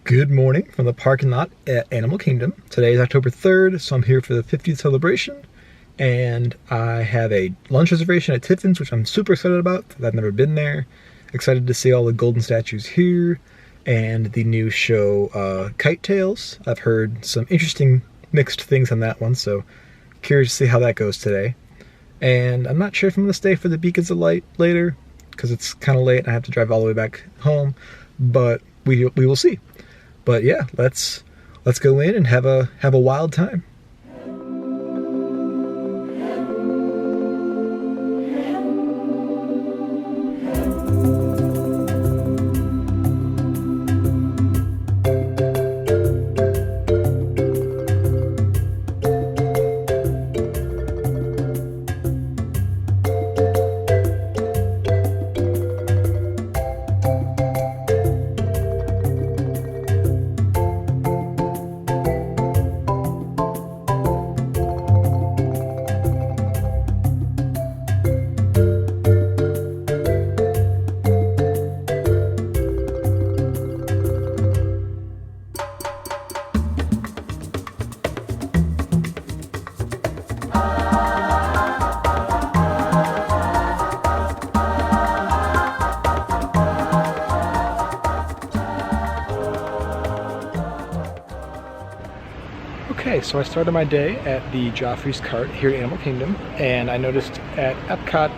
Good morning from the parking lot at Animal Kingdom. Today is October 3rd, so I'm here for the 50th celebration, and I have a lunch reservation at Tiffins, which I'm super excited about. I've never been there. Excited to see all the golden statues here, and the new show, KiteTails. I've heard some interesting mixed things on that one, so curious to see how that goes today. And I'm not sure if I'm going to stay for the Beacons of Light later, because it's kind of late and I have to drive all the way back home, but we will see. But yeah, let's go in and have a wild time. Okay, so I started my day at the Joffrey's Cart here at Animal Kingdom, and I noticed at Epcot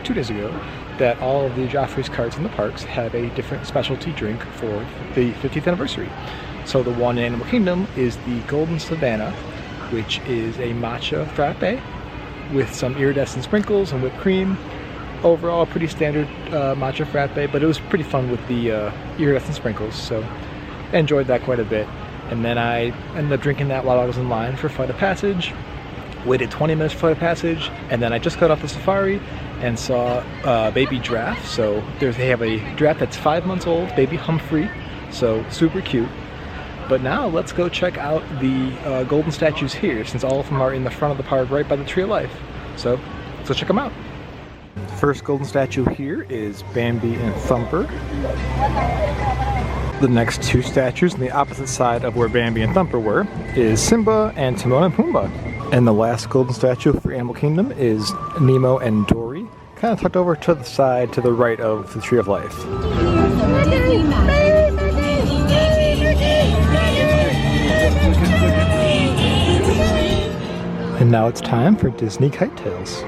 2 days ago that all of the Joffrey's Carts in the parks have a different specialty drink for the 50th anniversary. So the one in Animal Kingdom is the Golden Savannah, which is a matcha frappe with some iridescent sprinkles and whipped cream. Overall, a pretty standard matcha frappe, but it was pretty fun with the iridescent sprinkles, so I enjoyed that quite a bit. And then I ended up drinking that while I was in line for Flight of Passage. Waited 20 minutes for Flight of Passage, and then I just got off the safari and saw baby giraffe. So they have a giraffe that's 5 months old, baby Humphrey, so super cute. But now let's go check out the golden statues here, since all of them are in the front of the park right by the Tree of Life. So let's go check them out. The first golden statue here is Bambi and Thumper. The next two statues on the opposite side of where Bambi and Thumper were is Simba and Timon and Pumbaa. And the last golden statue for Animal Kingdom is Nemo and Dory, kind of tucked over to the side to the right of the Tree of Life. And now it's time for Disney KiteTails.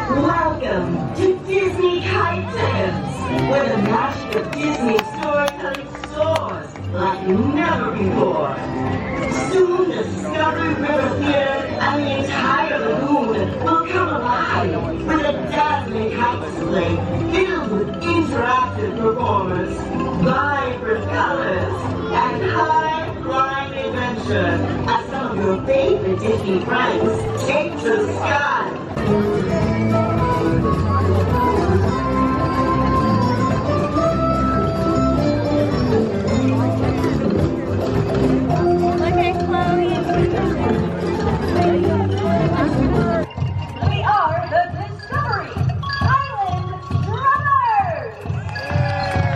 Welcome to Disney KiteTails, where the magic of Disney storytelling soars like never before. Soon the Discovery River Theater and the entire lagoon will come alive with a dazzling kite display filled with interactive performance, vibrant colors, and high-flying adventure as some of your favorite Disney friends take to the sky. We are the Discovery Island Drummers!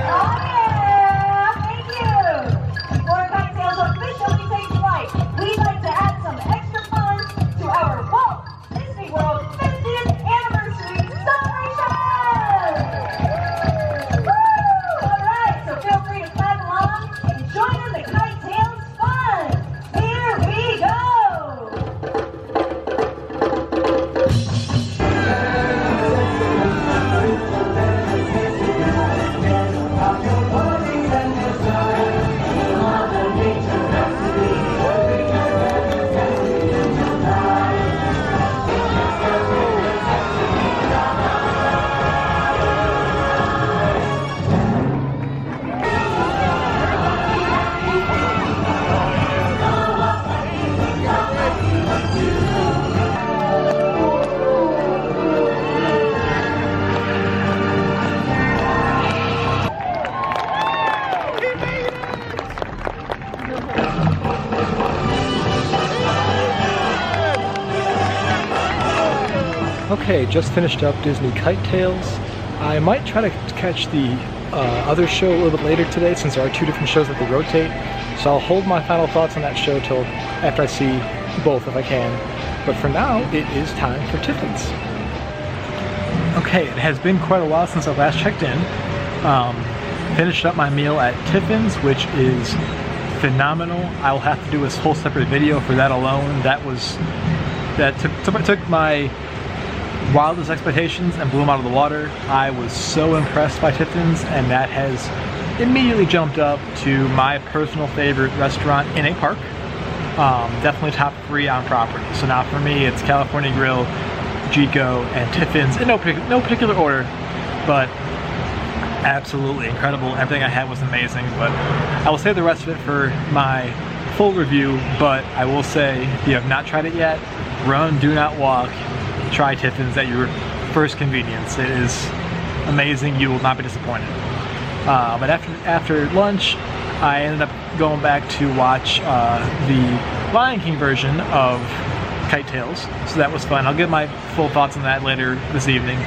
Oh yeah! Thank you! Before KiteTails officially takes flight, we'd like to add some extra fun to our Walt Disney World 50th Anniversary Celebration! Woo! Alright, so feel free to clap along and join in the KiteTails fun! Here we go! Okay, just finished up Disney KiteTails. I might try to catch the other show a little bit later today, since there are 2 different shows that they rotate. So I'll hold my final thoughts on that show till after I see both, if I can. But for now, it is time for Tiffins. Okay, it has been quite a while since I last checked in. Finished up my meal at Tiffins, which is phenomenal. I will have to do a whole separate video for that alone. That took my wildest expectations and blew them out of the water. I was so impressed by Tiffins, and that has immediately jumped up to my personal favorite restaurant in a park. Definitely top 3 on property. So now for me, it's California Grill, Chico, and Tiffins in no particular order, but absolutely incredible. Everything I had was amazing, but I will save the rest of it for my full review. But I will say, if you have not tried it yet, run, do not walk. Try Tiffins at your first convenience. It is amazing. You will not be disappointed. But after lunch, I ended up going back to watch the Lion King version of KiteTails, so that was fun. I'll give my full thoughts on that later this evening.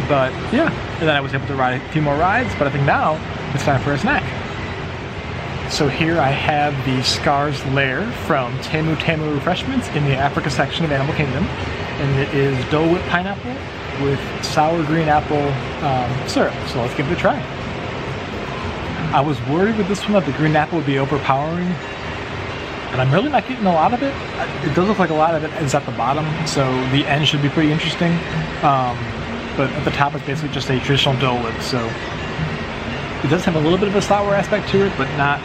But yeah, and then I was able to ride a few more rides, but I think now it's time for a snack. So here I have the Scar's Lair from Tamu Tamu Refreshments in the Africa section of Animal Kingdom, and it is Dole Whip pineapple with sour green apple syrup, so let's give it a try. I was worried with this one that the green apple would be overpowering, and I'm really not getting a lot of it. It does look like a lot of it is at the bottom, so the end should be pretty interesting. But at the top it's basically just a traditional Dole Whip, so it does have a little bit of a sour aspect to it, but not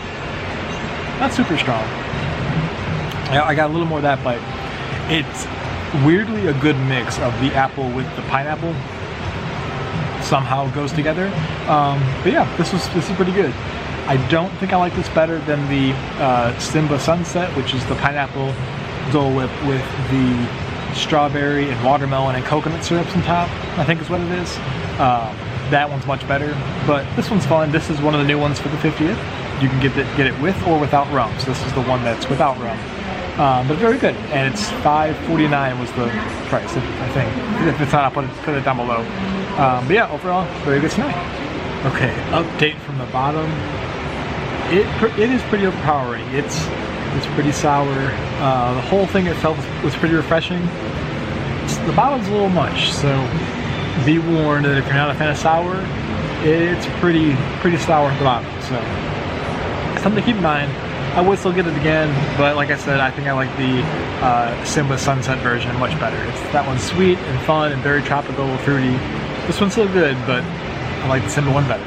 super strong. I got a little more of that bite. It's weirdly a good mix of the apple with the pineapple. Somehow goes together. But yeah, this is pretty good. I don't think I like this better than the Simba Sunset, which is the pineapple Dole Whip with the strawberry and watermelon and coconut syrups on top, I think is what it is. That one's much better, but this one's fun. This is one of the new ones for the 50th. You can get it with or without rum, so this is the one that's without rum. But very good, and it's $5.49 was the price, I think. If it's not, I'll put it down below. But yeah, overall, very good snack. Okay, update from the bottom. It is pretty overpowering. It's pretty sour. The whole thing itself was pretty refreshing. The bottom's a little much, so be warned that if you're not a fan of sour, it's pretty sour at the bottom. So something to keep in mind. I would still get it again, but like I said, I think I like the Simba Sunset version much better. That one's sweet and fun and very tropical and fruity. This one's still good, but I like the Simba one better.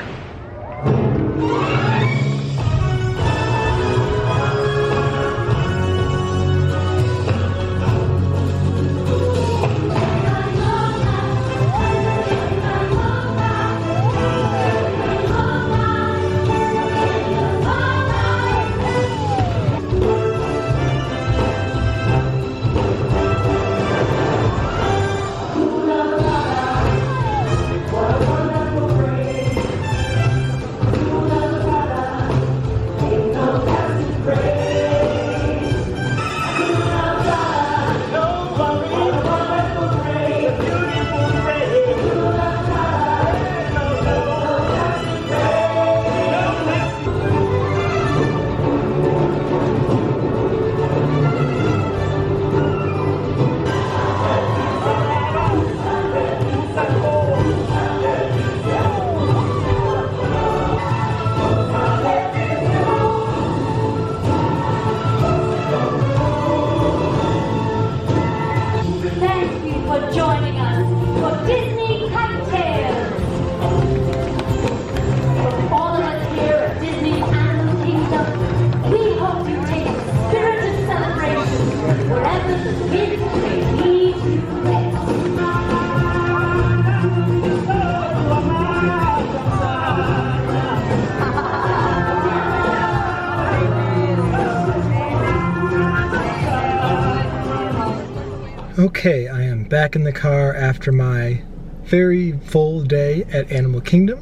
Okay, I am back in the car after my very full day at Animal Kingdom.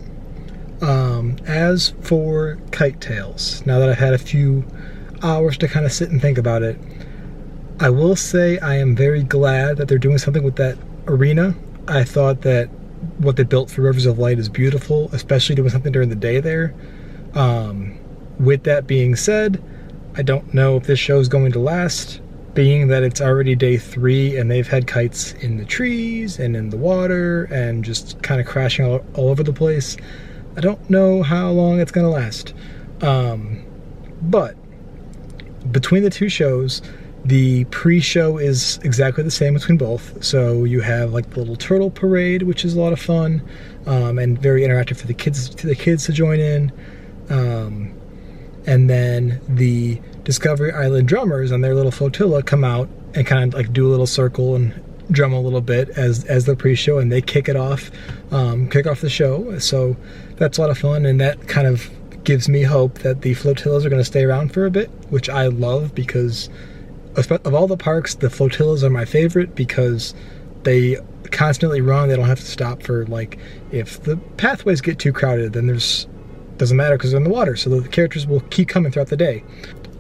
As for KiteTails, now that I've had a few hours to kind of sit and think about it, I will say I am very glad that they're doing something with that arena. I thought that what they built for Rivers of Light is beautiful, especially doing something during the day there. With that being said, I don't know if this show is going to last, being that it's already day 3 and they've had kites in the trees and in the water and just kind of crashing all over the place. I don't know how long it's going to last. But between the two shows, the pre-show is exactly the same between both. So you have like the little turtle parade, which is a lot of fun, and very interactive for the kids to join in. And then the Discovery Island drummers and their little flotilla come out and kind of like do a little circle and drum a little bit as the pre-show, and they kick off the show. So that's a lot of fun, and that kind of gives me hope that the flotillas are going to stay around for a bit, which I love, because of all the parks, the flotillas are my favorite because they constantly run. They don't have to stop for, like, if the pathways get too crowded, then doesn't matter because they're in the water, so the characters will keep coming throughout the day.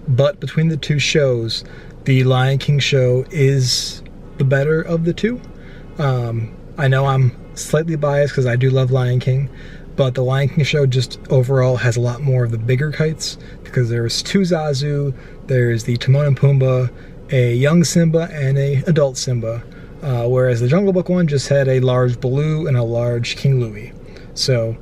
But between the two shows, the Lion King show is the better of the two. I know I'm slightly biased because I do love Lion King, but the Lion King show just overall has a lot more of the bigger kites, because there's 2 Zazu, there's the Timon and Pumbaa, a young Simba, and a adult Simba, whereas the Jungle Book one just had a large Baloo and a large King Louie. So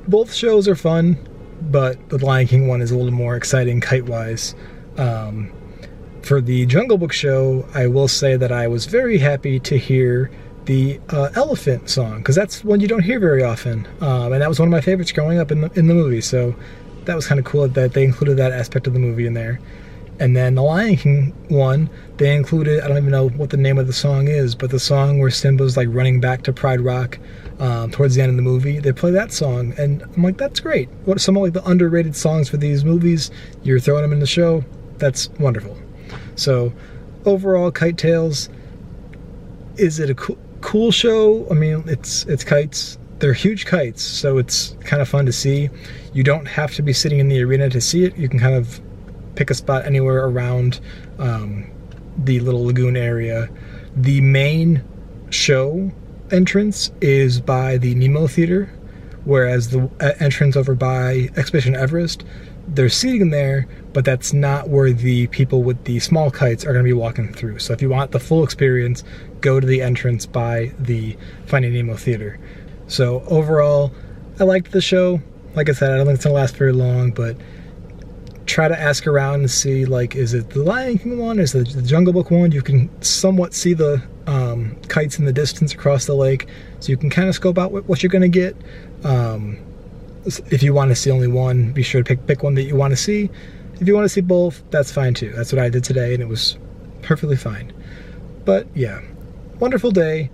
both shows are fun, but the Lion King one is a little more exciting kite-wise. For the Jungle Book show, I will say that I was very happy to hear the elephant song, because that's one you don't hear very often, and that was one of my favorites growing up in the movie, so that was kind of cool that they included that aspect of the movie in there. And then the Lion King one, they included, I don't even know what the name of the song is, but the song where Simba's like running back to Pride Rock towards the end of the movie, they play that song, and I'm like, that's great. What are some of like the underrated songs for these movies? You're throwing them in the show. That's wonderful. So overall, KiteTails, is it a cool show? I mean, it's kites. They're huge kites, so it's kind of fun to see. You don't have to be sitting in the arena to see it. You can kind of pick a spot anywhere around the little lagoon area. The main show entrance is by the Nemo Theater, whereas the entrance over by Expedition Everest, there's seating there, but that's not where the people with the small kites are going to be walking through. So if you want the full experience, go to the entrance by the Finding Nemo Theater. So overall, I liked the show. Like I said, I don't think it's going to last very long, but try to ask around and see, like, is it the Lion King one? Is it the Jungle Book one? You can somewhat see the kites in the distance across the lake, so you can kind of scope out what you're going to get. If you want to see only one, be sure to pick one that you want to see. If you want to see both, that's fine too. That's what I did today, and it was perfectly fine. But yeah, wonderful day,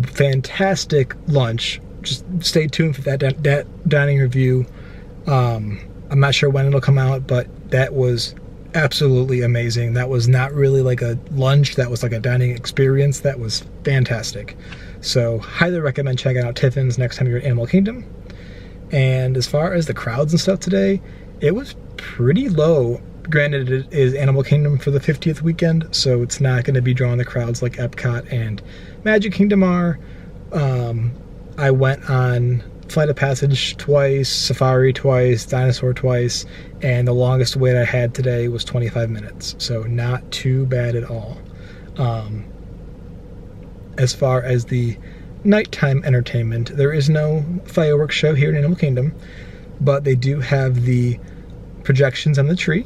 fantastic lunch. Just stay tuned for that dining review. I'm not sure when it'll come out, but that was absolutely amazing. That was not really like a lunch, that was like a dining experience. That was fantastic. So highly recommend checking out Tiffins next time you're at Animal Kingdom. And as far as the crowds and stuff today, it was pretty low. Granted, it is Animal Kingdom for the 50th weekend, so it's not going to be drawing the crowds like Epcot and Magic Kingdom are. I went on Flight of Passage twice, Safari twice, Dinosaur twice, and the longest wait I had today was 25 minutes, so not too bad at all. As far as the nighttime entertainment, there is no fireworks show here in Animal Kingdom, but they do have the projections on the tree,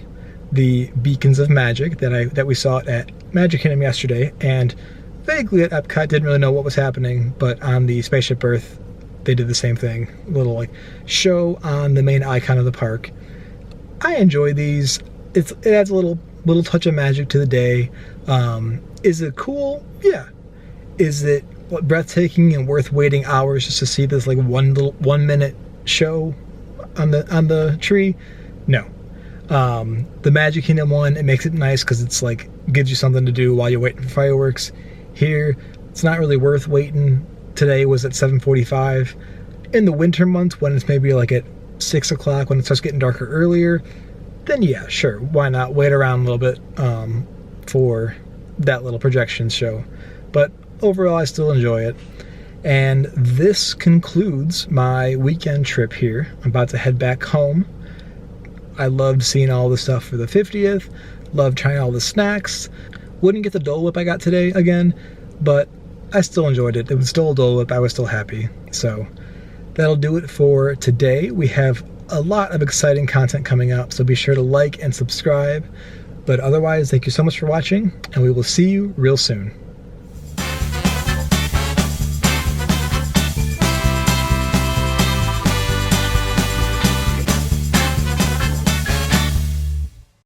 the beacons of magic that we saw at Magic Kingdom yesterday, and vaguely at Epcot didn't really know what was happening, but on the Spaceship Earth they did the same thing, a little like show on the main icon of the park. I enjoy these. It adds a little touch of magic to the day. Is it cool? Yeah. Is it breathtaking and worth waiting hours just to see this like 1 minute show on the tree? No. The Magic Kingdom one, it makes it nice because it's like gives you something to do while you're waiting for fireworks. Here, it's not really worth waiting. Today was at 7:45. In the winter months, when it's maybe like at 6 o'clock, when it starts getting darker earlier, then yeah, sure, why not wait around a little bit for that little projection show. But overall, I still enjoy it. And this concludes my weekend trip here. I'm about to head back home. I loved seeing all the stuff for the 50th, loved trying all the snacks. Wouldn't get the Dole Whip I got today again, but I still enjoyed it. It was still a Dole Whip, I was still happy. So that'll do it for today. We have a lot of exciting content coming up, so be sure to like and subscribe. But otherwise, thank you so much for watching, and we will see you real soon.